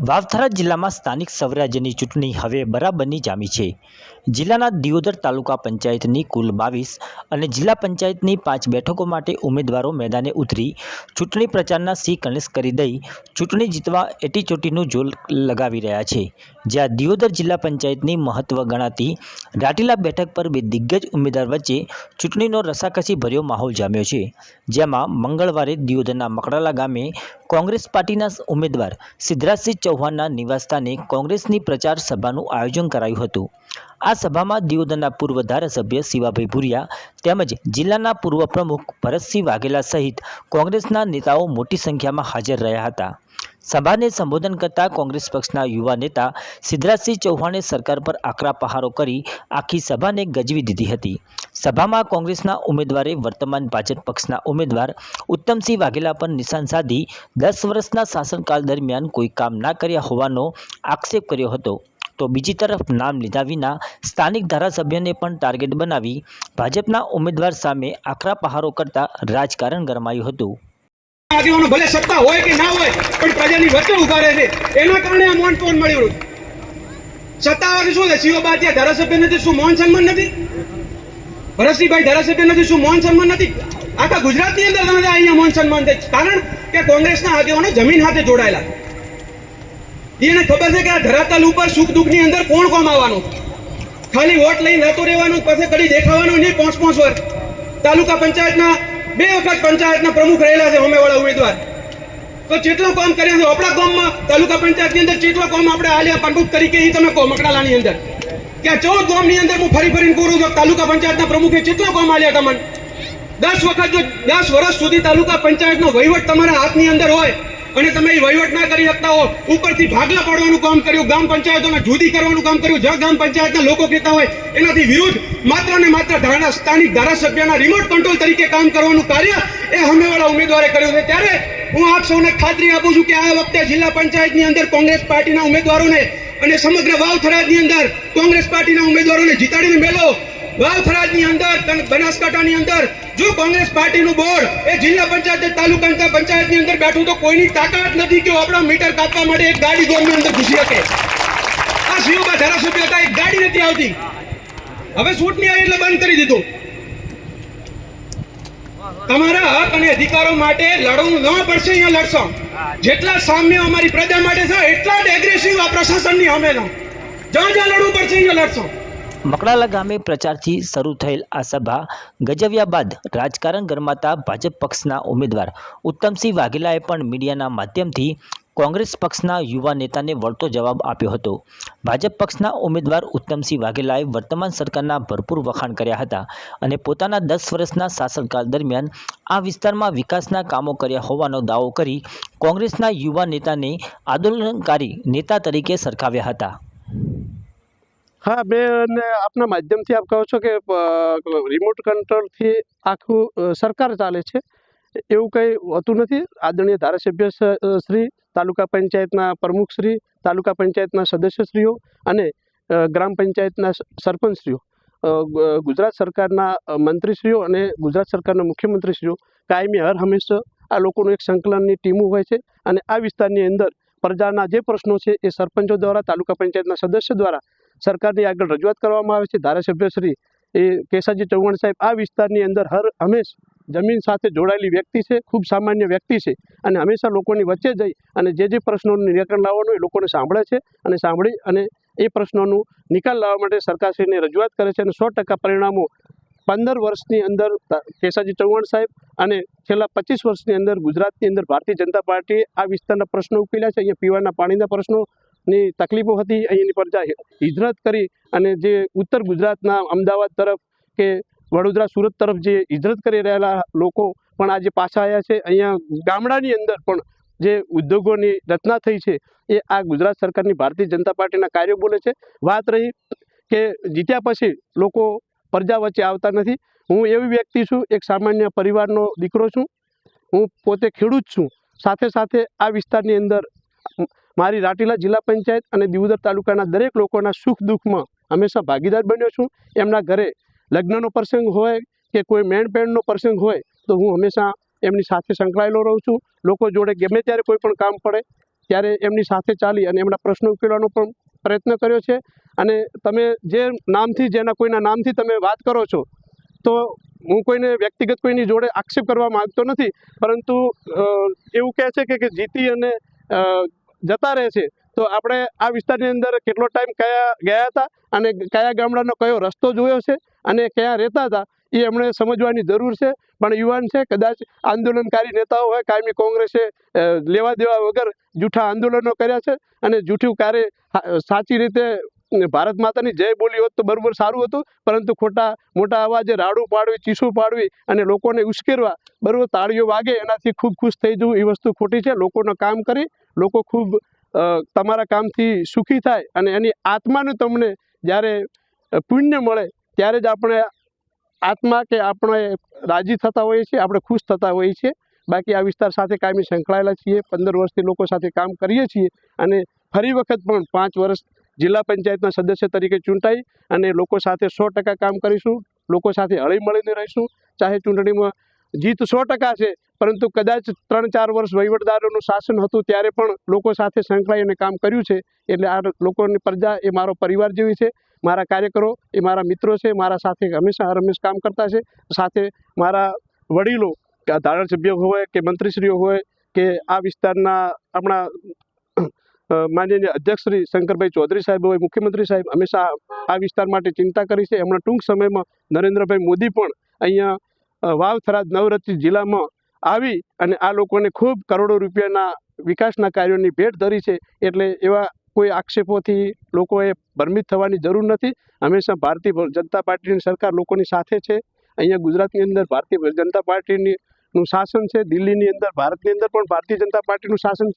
વાવથરા જિલ્લામાં સ્થાનિક સ્વરાજ્યની ચૂંટણી હવે બરાબરની જામી છે. જિલ્લાના દિયોદર તાલુકા પંચાયતની કુલ 22 અને જિલ્લા પંચાયતની 5 બેઠકો માટે ઉમેદવારો મેદાને ઉતરી ચૂંટણી પ્રચારના સી કણેસ કરી દઈ ચૂંટણી જીતવા એટીચોટીનું જોર લગાવી રહ્યા છે. જ્યાં દિયોદર જિલ્લા પંચાયતની મહત્વ ગણાતી રાટીલા બેઠક પર બે દિગ્ગજ ઉમેદવાર વચ્ચે ચૂંટણીનો રસાકસી ભર્યો માહોલ જામ્યો છે. જેમાં મંગળવારે દિયોદરના મકડાલા ગામે કોંગ્રેસ પાર્ટીના ઉમેદવાર સિદ્ધરાજસિંહ ચૌહાણના નિવાસસ્થાને કોંગ્રેસની પ્રચાર સભાનું આયોજન કરાયું હતું. આ સભામાં દિયોદરના પૂર્વ ધારાસભ્ય શિવાભાઈ ભુરિયા તેમજ જિલ્લાના પૂર્વ પ્રમુખ ભરતસિંહ વાઘેલા સહિત કોંગ્રેસના નેતાઓ મોટી સંખ્યામાં હાજર રહ્યા હતા. સભાને સંબોધન કરતા કોંગ્રેસ પક્ષના યુવા નેતા સિદ્ધરાજસિંહ ચૌહાણે સરકાર પર આકરા પ્રહારો કરી આખી સભાને ગજવી દીધી હતી. સભામાં કોંગ્રેસના ઉમેદવારે વર્તમાન ભાજપ પક્ષના ઉમેદવાર ઉત્તમસિંહ વાઘેલા પર નિશાન સાધી 10 વર્ષના શાસનકાળ દરમિયાન કોઈ કામ ના કર્યા હોવાનો આક્ષેપ કર્યો હતો. તો બીજી તરફ નામ લીધા વિના સ્થાનિક ધારાસભ્યને પણ ટાર્ગેટ બનાવી ભાજપના ઉમેદવાર સામે આકરા પ્રહારો કરતા રાજકારણ ગરમાયું હતું. આગેવાનો ભલે સત્તા હોય કે ના હોય પણ પ્રજાની વચ્ચે ઉભા રહે છે, એના કારણે આ મૌન ટોન મળ્યું. સત્તાવાળી શું છે? શિવબાતિયા ધારાસભ્ય નથી, શું મૌન સન્માન નથી? ભરતસિંહભાઈ ધારાસભ્ય નથી, શું મૌન સન્માન નથી? આખા ગુજરાતની અંદર તમે અહીંયા મૌન સન્માન થાય, કારણ કે કોંગ્રેસના આગેવાનો જમીન સાથે જોડાયેલા. એને ખબર છે કે આ ધરાતલ ઉપર સુખ દુઃખની અંદર કોણ કોમ આવવાનું. ખાલી વોટ લઈને રહેતો રહેવાનું, પછી કડી દેખાવાનું નહીં. 5 વર્ષ તાલુકા પંચાયતના 2 વખત પંચાયતના પ્રમુખ રહેલા છે હોમેવાળા ઉમેદવાર. તો જેટલો કામ કર્યો છે આપણા ગામમાં તાલુકા પંચાયતની અંદર, જેટલો કામ આપણે આલ્યા પ્રમુખ તરીકે એ તમે કહો મકડાલાની અંદર કે 14 ગામની અંદર હું ફરીને પૂરું છું. તાલુકા પંચાયતના પ્રમુખે જેટલો કામ આલ્યા તમને 10 વખત, જો 10 વર્ષ સુધી તાલુકા પંચાયતનો વહીવટ તમારા હાથની અંદર હોય અને તમે એ વહીવટ ના કરી શકતા હો, ઉપરથી ભાગલા પાડવાનું કામ કર્યું, ગ્રામ પંચાયતોને જુદી કરવાનું કામ કર્યું, જ્યાં ગ્રામ પંચાયતના લોકો કહેતા હોય એનાથી વિરુદ્ધ માત્ર ને માત્ર સ્થાનિક ધારાસભ્યના રિમોટ કંટ્રોલ તરીકે કામ કરવાનું કાર્ય એ હમેવાળા ઉમેદવારે કર્યું છે. ત્યારે હું આપ સૌને ખાતરી આપું છું કે આ વખતે જિલ્લા પંચાયતની અંદર કોંગ્રેસ પાર્ટીના ઉમેદવારોને અને સમગ્ર વાવથરાની અંદર કોંગ્રેસ પાર્ટીના ઉમેદવારોને જીતાડીને મેલો. વાવથરાની અંદર, બનાસકાંઠાની અંદર જો કોંગ્રેસ પાર્ટીનું બોર્ડ એ જિલ્લા પંચાયત તાલુકા પંચાયતની અંદર બેઠું તો કોઈની તાકાત નથી કે આપણા મીટર કાપવા માટે એક ગાડી ગોળની અંદર ઘૂસી શકે. આ શિવબા ધારાસભ્ય હતા, એક ગાડી નથી આવતી. હવે ચૂંટણી આવી એટલે બંધ કરી દીધું. તમારા હક અને અધિકારો માટે લડવું ન પડશે, અહીંયા લડશો. જેટલા સામ્ય અમારી પ્રજા માટે છે એટલા જ એગ્રેસિવ આ પ્રશાસનની સામે છે. જ્યાં જ્યાં લડવું પડશે અહીંયા લડશો. મકડાલા ગામે પ્રચારથી શરૂ થયેલ આ સભા ગજવ્યા બાદ રાજકારણ ગરમાતા ભાજપ પક્ષના ઉમેદવાર ઉત્તમસિંહ વાઘેલાએ પણ મીડિયાના માધ્યમથી કોંગ્રેસ પક્ષના યુવા નેતાને વળતો જવાબ આપ્યો હતો. ભાજપ પક્ષના ઉમેદવાર ઉત્તમસિંહ વાઘેલાએ વર્તમાન સરકારના ભરપૂર વખાણ કર્યા હતા અને પોતાના 10 વર્ષના શાસનકાળ દરમિયાન આ વિસ્તારમાં વિકાસના કામો કર્યા હોવાનો દાવો કરી કોંગ્રેસના યુવા નેતાને આંદોલનકારી નેતા તરીકે સરખાવ્યા હતા. હા, બેન આપના માધ્યમથી આપ કહો છો કે રિમોટ કંટ્રોલથી આખું સરકાર ચાલે છે, એવું કંઈ હોતું નથી. આદરણીય ધારાસભ્ય શ્રી, તાલુકા પંચાયતના પ્રમુખશ્રી, તાલુકા પંચાયતના સદસ્યશ્રીઓ અને ગ્રામ પંચાયતના સરપંચશ્રીઓ, ગુજરાત સરકારના મંત્રીશ્રીઓ અને ગુજરાત સરકારના મુખ્યમંત્રીશ્રીઓ કાયમી હર હંમેશા આ લોકોનું એક સંકલનની ટીમો હોય છે અને આ વિસ્તારની અંદર પ્રજાના જે પ્રશ્નો છે એ સરપંચો દ્વારા, તાલુકા પંચાયતના સદસ્ય દ્વારા સરકારની આગળ રજૂઆત કરવામાં આવે છે. ધારાસભ્યશ્રી એ કેસાજી ચૌહાણ સાહેબ આ વિસ્તારની અંદર હર હંમેશ જમીન સાથે જોડાયેલી વ્યક્તિ છે, ખૂબ સામાન્ય વ્યક્તિ છે અને હંમેશા લોકોની વચ્ચે જઈ અને જે પ્રશ્નોનું નિરાકરણ લાવવાનું એ લોકોને સાંભળે છે અને સાંભળી અને એ પ્રશ્નોનું નિકાલ લાવવા માટે સરકારશ્રીને રજૂઆત કરે છે અને 100% પરિણામો 15 વર્ષની અંદર કેસાજી ચૌહાણ સાહેબ અને છેલ્લા 25 વર્ષની અંદર ગુજરાતની અંદર ભારતીય જનતા પાર્ટીએ આ વિસ્તારના પ્રશ્નો ઉકેલ્યા છે. અહીંયા પીવાના પાણીના પ્રશ્નોની તકલીફો હતી, અહીંની પ્રજા હિજરત કરી અને જે ઉત્તર ગુજરાતના અમદાવાદ તરફ કે વડોદરા, સુરત તરફ જે હિજરત કરી રહેલા લોકો પણ આજે પાછા આવ્યા છે. અહીંયા ગામડાની અંદર પણ જે ઉદ્યોગોની રચના થઈ છે એ આ ગુજરાત સરકારની ભારતીય જનતા પાર્ટીના કાર્યો બોલે છે. વાત રહી કે જીત્યા પછી લોકો પ્રજા વચ્ચે આવતા નથી. હું એવી વ્યક્તિ છું, એક સામાન્ય પરિવારનો દીકરો છું. હું પોતે ખેડૂત છું. સાથે સાથે આ વિસ્તારની અંદર મારી રાટીલા જિલ્લા પંચાયત અને દિયોદર તાલુકાના દરેક લોકોના સુખ દુઃખમાં હંમેશા ભાગીદાર બન્યો છું. એમના ઘરે લગ્નનો પ્રસંગ હોય કે કોઈ મેણપેણનો પ્રસંગ હોય તો હું હંમેશા એમની સાથે સંકળાયેલો રહું છું. લોકો જોડે ગમે ત્યારે કોઈ પણ કામ પડે ત્યારે એમની સાથે ચાલી અને એમના પ્રશ્નો ઉકેલવાનો પણ પ્રયત્ન કર્યો છે. અને તમે જે નામથી કોઈના નામથી તમે વાત કરો છો, તો હું કોઈને વ્યક્તિગત કોઈની જોડે આક્ષેપ કરવા માંગતો નથી, પરંતુ એવું કહે છે કે જીતી અને જતા રહે છે. તો આપણે આ વિસ્તારની અંદર કેટલો ટાઈમ ગયા હતા અને કયા ગામડાનો કયો રસ્તો જોયો છે અને ક્યાં રહેતા હતા એ એમણે સમજવાની જરૂર છે. પણ યુવાન છે, કદાચ આંદોલનકારી નેતાઓ હોય, કાયમી કોંગ્રેસે લેવા દેવા વગર જૂઠા આંદોલનો કર્યા છે અને જૂઠું સાચી રીતે ભારત માતાની જય બોલી હોત તો બરોબર સારું હતું, પરંતુ ખોટા મોટા અવાજે રાડું પાડવી, ચીસું પાડવી અને લોકોને ઉશ્કેરવા, બરોબર તાળીઓ વાગે એનાથી ખૂબ ખુશ થઈ જવું એ વસ્તુ ખોટી છે. લોકોનું કામ કરી લોકો ખૂબ તમારા કામથી સુખી થાય અને એની આત્માનું તમને જ્યારે પુણ્ય મળે ત્યારે જ આપણે આત્મા કે આપણે રાજી થતા હોઈએ છીએ, આપણે ખુશ થતા હોઈએ છીએ. બાકી આ વિસ્તાર સાથે કાયમી સંકળાયેલા છીએ, 15 વર્ષથી લોકો સાથે કામ કરીએ છીએ અને ફરી વખત પણ 5 વર્ષ જિલ્લા પંચાયતના સદસ્ય તરીકે ચૂંટાઈ અને લોકો સાથે 100% કામ કરીશું, લોકો સાથે હળીમળીને રહીશું. ચાહે ચૂંટણીમાં જીત 100% છે, પરંતુ કદાચ 3-4 વર્ષ વહીવટદારોનું શાસન હતું ત્યારે પણ લોકો સાથે સંકળાઈ અને કામ કર્યું છે. એટલે આ લોકોની પ્રજા એ મારો પરિવાર જેવી છે, મારા કાર્યકરો એ મારા મિત્રો છે, મારા સાથે હંમેશા હરહંમેશ કામ કરતા છે. સાથે મારા વડીલો, ધારાસભ્ય હોય કે મંત્રીશ્રીઓ હોય કે આ વિસ્તારના આપણા માનનીય અધ્યક્ષ શ્રી શંકરભાઈ ચૌધરી સાહેબ હોય, મુખ્યમંત્રી સાહેબ હંમેશા આ વિસ્તાર માટે ચિંતા કરી છે. હમણાં ટૂંક સમયમાં નરેન્દ્રભાઈ મોદી પણ અહીંયા વાવ થરાદ નવરત્ન જિલ્લામાં આવી અને આ લોકોને ખૂબ કરોડો રૂપિયાના વિકાસના કાર્યોની ભેટ ધરી છે. એટલે એવા કોઈ આક્ષેપોથી લોકોએ ભ્રમિત થવાની જરૂર નથી. હંમેશા ભારતીય જનતા પાર્ટીની સરકાર લોકોની સાથે છે. અહીંયા ગુજરાતની અંદર ભારતીય જનતા પાર્ટીનું શાસન છે, દિલ્હીની અંદર ભારતની અંદર પણ ભારતીય જનતા પાર્ટીનું શાસન